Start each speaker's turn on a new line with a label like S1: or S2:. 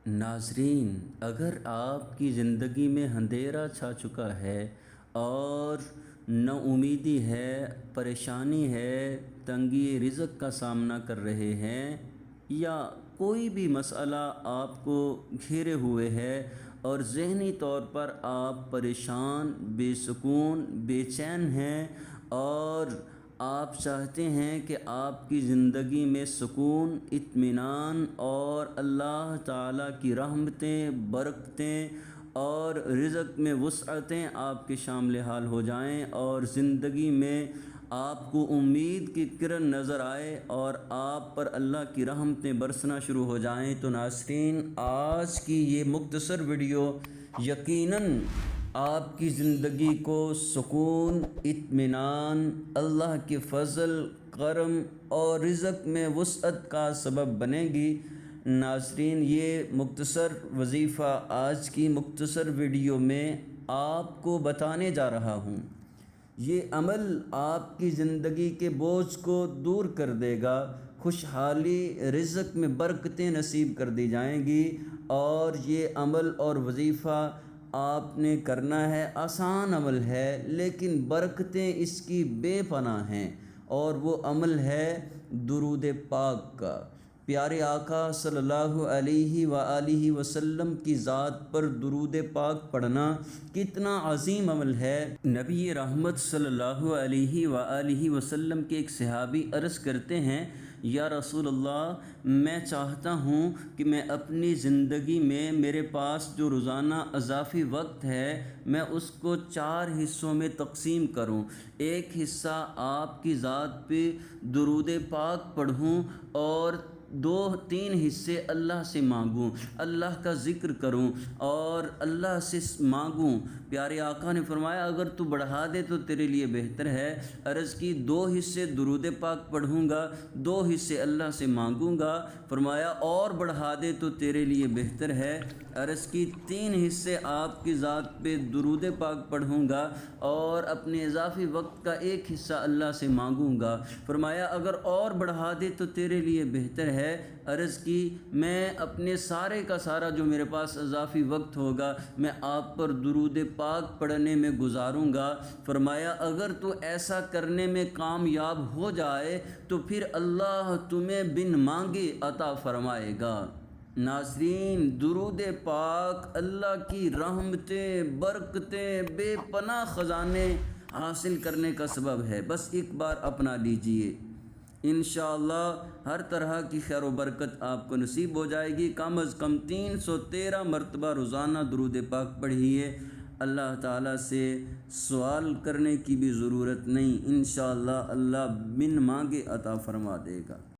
S1: ناظرین، اگر آپ کی زندگی میں اندھیرا چھا چکا ہے اور نا امیدی ہے، پریشانی ہے، تنگی رزق کا سامنا کر رہے ہیں، یا کوئی بھی مسئلہ آپ کو گھیرے ہوئے ہے اور ذہنی طور پر آپ پریشان، بے سکون، بے چین ہیں، اور آپ چاہتے ہیں کہ آپ کی زندگی میں سکون، اطمینان اور اللہ تعالیٰ کی رحمتیں، برکتیں اور رزق میں وسعتیں آپ کے شامل حال ہو جائیں، اور زندگی میں آپ کو امید کی کرن نظر آئے اور آپ پر اللہ کی رحمتیں برسنا شروع ہو جائیں، تو ناظرین، آج کی یہ مختصر ویڈیو یقیناً آپ کی زندگی کو سکون، اطمینان، اللہ کے فضل، کرم اور رزق میں وسعت کا سبب بنے گی۔ ناظرین، یہ مختصر وظیفہ آج کی مختصر ویڈیو میں آپ کو بتانے جا رہا ہوں۔ یہ عمل آپ کی زندگی کے بوجھ کو دور کر دے گا، خوشحالی، رزق میں برکتیں نصیب کر دی جائیں گی، اور یہ عمل اور وظیفہ آپ نے کرنا ہے۔ آسان عمل ہے لیکن برکتیں اس کی بے پناہ ہیں، اور وہ عمل ہے درود پاک کا۔ پیارے آقا صلی اللہ علیہ وآلہ وسلم کی ذات پر درود پاک پڑھنا کتنا عظیم عمل ہے۔ نبی رحمت صلی اللہ علیہ وآلہ وسلم کے ایک صحابی عرض کرتے ہیں، یا رسول اللہ، میں چاہتا ہوں کہ میں اپنی زندگی میں میرے پاس جو روزانہ اضافی وقت ہے میں اس کو 4 حصوں میں تقسیم کروں۔ ایک حصہ آپ کی ذات پہ درود پاک پڑھوں، اور 2-3 حصے اللہ سے مانگوں، اللہ کا ذکر کروں اور اللہ سے مانگوں۔ پیارے آقا نے فرمایا، اگر تو بڑھا دے تو تیرے لیے بہتر ہے۔ عرض کی، 2 حصے درود پاک پڑھوں گا، 2 حصے اللہ سے مانگوں گا۔ فرمایا، اور بڑھا دے تو تیرے لیے بہتر ہے۔ عرض کی، 3 حصے آپ کی ذات پہ درود پاک پڑھوں گا اور اپنے اضافی وقت کا 1 حصہ اللہ سے مانگوں گا۔ فرمایا، اگر اور بڑھا دے تو تیرے لیے بہتر ہے۔ عرض کی، میں اپنے سارے کا سارا جو میرے پاس اضافی وقت ہوگا میں آپ پر درود پاک پڑھنے میں گزاروں گا۔ فرمایا، اگر تو ایسا کرنے میں کامیاب ہو جائے تو پھر اللہ تمہیں بن مانگے عطا فرمائے گا۔ ناظرین، درود پاک اللہ کی رحمتیں، برکتیں، بے پناہ خزانے حاصل کرنے کا سبب ہے۔ بس ایک بار اپنا لیجئے، انشاءاللہ ہر طرح کی خیر و برکت آپ کو نصیب ہو جائے گی۔ کم از کم 313 مرتبہ روزانہ درود پاک پڑھیے۔ اللہ تعالیٰ سے سوال کرنے کی بھی ضرورت نہیں، انشاءاللہ اللہ بن مانگے عطا فرما دے گا۔